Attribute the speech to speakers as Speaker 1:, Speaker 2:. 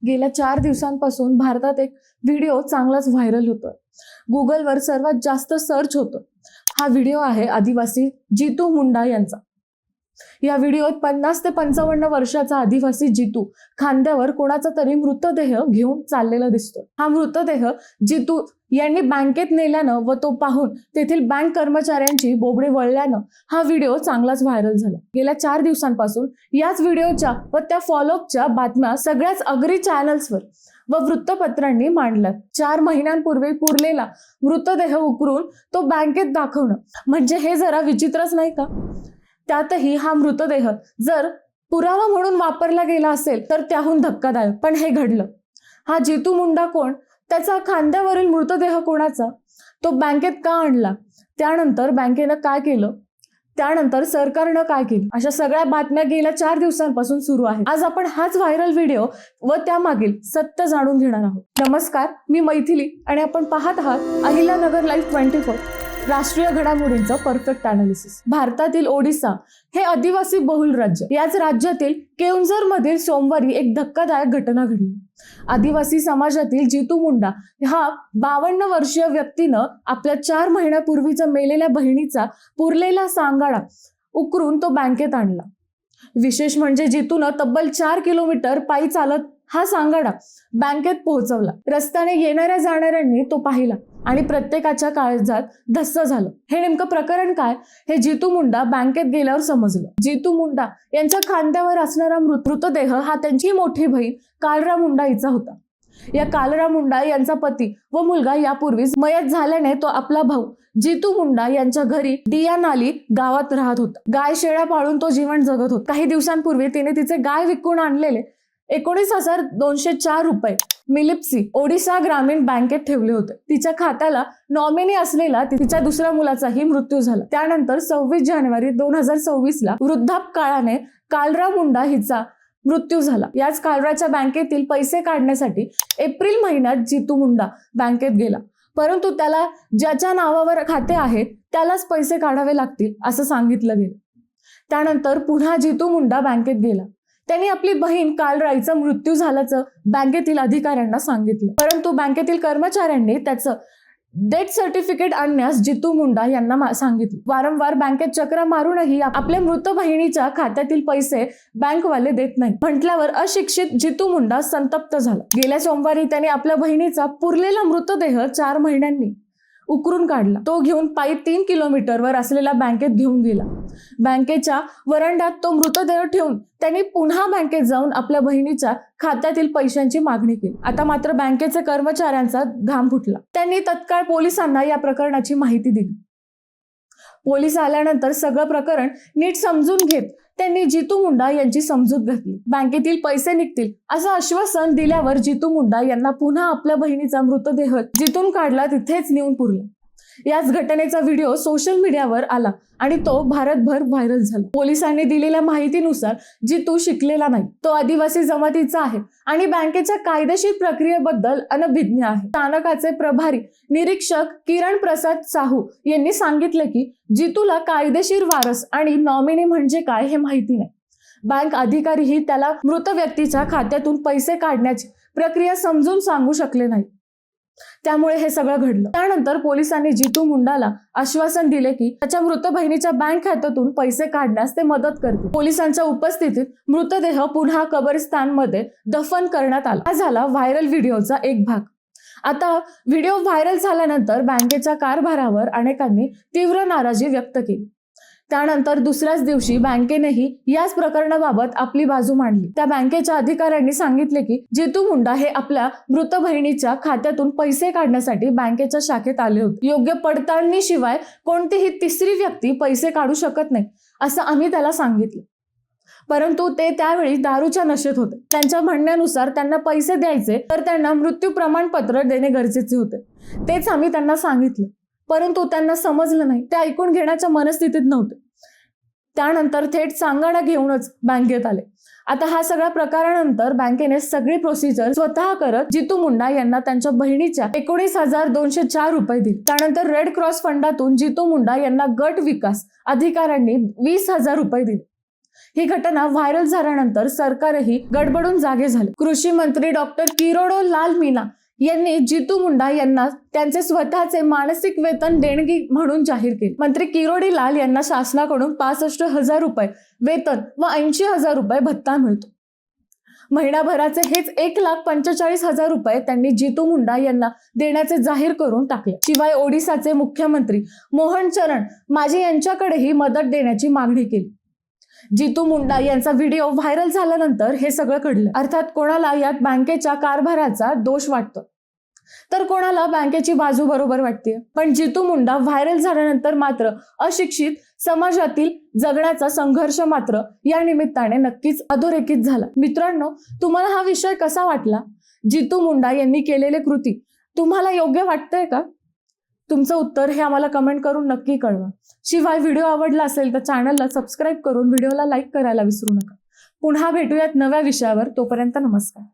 Speaker 1: गेल्या 4 दिवसांपासून भारतात एक व्हिडिओ चांगलाच व्हायरल होतोय. गुगलवर सर्वात जास्त सर्च होतो. हा व्हिडिओ आहे आदिवासी जितू मुंडा यांचा. या व्हिडिओत 50 ते 55 वर्षाचा आदिवासी जितू खांद्यावर कोणाचा तरी मृतदेह घेऊन चाललेला दिसतो. हा मृतदेह जितू यांनी बँकेत नेल्यानं व तो पाहून तेथील बँक कर्मचाऱ्यांची बोबडे वळल्यानं हा व्हिडिओ चांगलाच व्हायरल झाला. गेल्या 4 दिवसांपासून याच व्हिडिओच्या व त्या फॉलोअपच्या बातम्या सगळ्याच अग्री चॅनल्सवर व वृत्तपत्रांनी मांडल्यात. 4 महिन्यांपूर्वी पुरलेला मृतदेह उकरून तो बँकेत दाखवणं म्हणजे हे जरा विचित्रच नाही का? त्यातही हा मृतदेह जर पुरावा म्हणून वापरला गेला असेल तर त्याहून धक्कादायक. पण हे घडलं. हा जितू मुंडा कोण? त्याचा खांद्यावरील मृतदेह कोणाचा? तो बँकेत का आणला? त्यानंतर बँकेनं काय केलं? त्यानंतर सरकारनं काय केलं? अशा सगळ्या बातम्या गेल्या 4 दिवसांपासून सुरू आहेत. आज आपण हाच व्हायरल व्हिडिओ व त्यामागील सत्य जाणून घेणार आहोत. नमस्कार, मी मैथिली आणि आपण पाहत आहात अहिल्यानगर लाईव्ह 24 राष्ट्रीय घडामोडींचं परफेक्ट अनालिसिस. भारतातील ओडिसा हे आदिवासी बहुल राज्य. याच राज्यातील केओंझर मधील सोमवारी एक धक्कादायक घटना घडली. आदिवासी समाजातील जितू मुंडा हा 52 वर्षीय व्यक्तीनं आपल्या 4 महिन्यापूर्वीचा मेलेल्या बहिणीचा पुरलेला सांगाडा उकरून तो बँकेत आणला. विशेष म्हणजे जितूनं तब्बल 4 किलोमीटर पायी चालत हा सांगाडा बँकेत पोहोचवला. रस्त्याने येणाऱ्या जाणाऱ्यांनी तो पाहिला आणि प्रत्येकाच्या काळजात धस्स झालं. हे नेमकं प्रकरण काय हे जितू मुंडा बँकेत गेल्यावर समजलं. जितू मुंडा यांच्या खांद्यावर असणारा मृतदेह हा त्यांची मोठी बहीण कालरा मुंडा हिचा होता. या कालरा मुंडा यांचा पती व मुलगा यापूर्वीच मयत झाल्याने तो आपला भाऊ जितू मुंडा यांच्या घरी दियानाली गावात राहत होता. गाय शेळ्या पाळून तो जीवन जगत होता. काही दिवसांपूर्वी तिने तिचे गाय विकून आणलेले 19,204 रुपये मिलिप्सी ओडिसा ग्रामीण बँकेत ठेवले होते. तिच्या खात्याला नॉमिनी असलेला तिच्या दुसऱ्या मुलाचाही मृत्यू झाला. त्यानंतर 26 जानेवारी 2026 वृद्धापकाळाने कालरा मुंडा हिचा मृत्यू झाला. याच कालराच्या बँकेतील पैसे काढण्यासाठी एप्रिल महिन्यात जितू मुंडा बँकेत गेला. परंतु त्याला ज्याच्या नावावर खाते आहे त्यालाच पैसे काढावे लागतील असं सांगितलं गेलं. त्यानंतर पुन्हा जितू मुंडा बँकेत गेला. त्यांनी आपली बहीण कालराईचा मृत्यू झाल्याचं बँकेतील अधिकाऱ्यांना सांगितलं. परंतु बँकेतील कर्मचाऱ्यांनी त्याचं डेथ सर्टिफिकेट आणण्यास जितू मुंडा यांना सांगितलं. वारंवार बँकेत चक्रा मारूनही आपल्या मृत बहिणीच्या खात्यातील पैसे बँकवाले देत नाही म्हटल्यावर अशिक्षित जितू मुंडा संतप्त झाला. गेल्या सोमवारी त्याने आपल्या बहिणीचा पुरलेला मृतदेह 4 महिन्यांनी उकरून काढला. तो घेऊन पायी 3 किलोमीटरवर असलेल्या बँकेत घेऊन गेला. बँकेच्या वरांड्यात तो मृतदेह ठेवून त्यांनी पुन्हा बँकेत जाऊन आपल्या बहिणीच्या खात्यातील पैशांची मागणी केली. आता मात्र बँकेचे कर्मचाऱ्यांचा घाम फुटला. त्यांनी तत्काळ पोलिसांना या प्रकरणाची माहिती दिली. पोलीस आल्यानंतर सगळं प्रकरण नीट समजून घेत त्यांनी जितू मुंडा यांची समजूत घातली. बँकेतील पैसे निघतील असं आश्वासन दिल्यावर जितू मुंडा यांना पुन्हा आपल्या बहिणीचा मृतदेह जिथून काढला तिथेच नेऊन पुरला. याच घटनेचा व्हिडिओ सोशल मीडियावर आला आणि तो भारतभर व्हायरल झाला. पोलिसांनी दिलेल्या माहितीनुसार जितू शिकलेला नाही, तो आदिवासी जमातीचा आहे आणि बँकेच्या कायदेशीर प्रक्रियेबद्दल अनभिज्ञ आहे. स्थानकाचे प्रभारी निरीक्षक किरण प्रसाद साहू यांनी सांगितले की जितूला कायदेशीर वारस आणि नॉमिनी म्हणजे काय हे माहिती नाही. बँक अधिकारीही त्याला मृत व्यक्तीच्या खात्यातून पैसे काढण्याची प्रक्रिया समजून सांगू शकले नाही. त्यामुळे हे सगळं घडलं. त्यानंतर पोलिसांनी जितू मुंडाला आश्वासन दिले की त्याच्या मृत बहिणीच्या बँक खात्यातून पैसे काढण्यास ते मदत करतील. पोलिसांच्या उपस्थितीत मृतदेह पुन्हा कब्रिस्तानमध्ये दफन करण्यात आला. हा झाला व्हायरल व्हिडिओचा एक भाग. आता व्हिडिओ व्हायरल झाल्यानंतर बँकेच्या कारभारावर अनेकांनी तीव्र नाराजी व्यक्त केली. त्यानंतर दुसऱ्याच दिवशी बँकेनेही याच प्रकरणाबाबत आपली बाजू मांडली. त्या बँकेच्या अधिकाऱ्यांनी सांगितले की जितू मुंडा हे आपल्या मृत बहिणीच्या खात्यातून पैसे काढण्यासाठी बँकेच्या शाखेत आले होते. योग्य पडताळणीशिवाय कोणतीही तिसरी व्यक्ती पैसे काढू शकत नाही असं आम्ही त्याला सांगितलं. परंतु ते त्यावेळी दारूच्या नशेत होते. त्यांच्या म्हणण्यानुसार त्यांना पैसे द्यायचे तर त्यांना मृत्यू प्रमाणपत्र देणे गरजेचे होते. तेच आम्ही त्यांना सांगितलं. परंतु त्यांना समजलं नाही. ते ऐकून घेण्याच्या मनस्थितीत नव्हते. त्यानंतर थेट सांगाडा घेऊनच बँकेत आले. आता हा सगळ्या प्रकारानंतर बँकेने सगळी प्रोसिजर स्वतः करत जितू मुंडा यांना त्यांच्या बहिणीच्या 19,204 रुपये दिले. त्यानंतर रेड क्रॉस फंडातून जितू मुंडा यांना गट विकास अधिकाऱ्यांनी 20,000 रुपये दिले. ही घटना व्हायरल झाल्यानंतर सरकारही गडबडून जागे झाले. कृषी मंत्री डॉक्टर किरोडो लाल मीना यांनी जितू मुंडा यांना त्यांचे स्वतःचे मानसिक वेतन देणगी म्हणून जाहीर केले. मंत्री किरोडी लाल यांना शासनाकडून 65,000 रुपये वेतन व 80,000 रुपये भत्ता मिळतो. महिनाभराचे हेच 1,45,000 रुपये त्यांनी जितू मुंडा यांना देण्याचे जाहीर करून टाकले. शिवाय ओडिसाचे मुख्यमंत्री मोहन चरण मांझी यांच्याकडेही मदत देण्याची मागणी केली. जितू मुंडा यांचा व्हिडिओ व्हायरल झाल्यानंतर हे सगळं घडलं. अर्थात कोणाला यात बँकेच्या कारभाराचा दोष वाटतो, तर कोणाला बँकेची बाजू बरोबर वाटते. पण जितू मुंडा व्हायरल झाल्यानंतर मात्र अशिक्षित समाजातील जगण्याचा संघर्ष मात्र या निमित्ताने नक्कीच अधोरेखित झाला. मित्रांनो, तुम्हाला हा विषय कसा वाटला? जितू मुंडा यांनी केलेले कृती तुम्हाला योग्य वाटतंय का? तुमचं उत्तर हे आम्हाला कमेंट करून नक्की कळवा. शिवाय व्हिडिओ आवडला असेल तर चॅनलला सबस्क्राईब करून व्हिडिओला लाईक करायला विसरू नका. पुन्हा भेटूयात नव्या विषयावर. तोपर्यंत नमस्कार.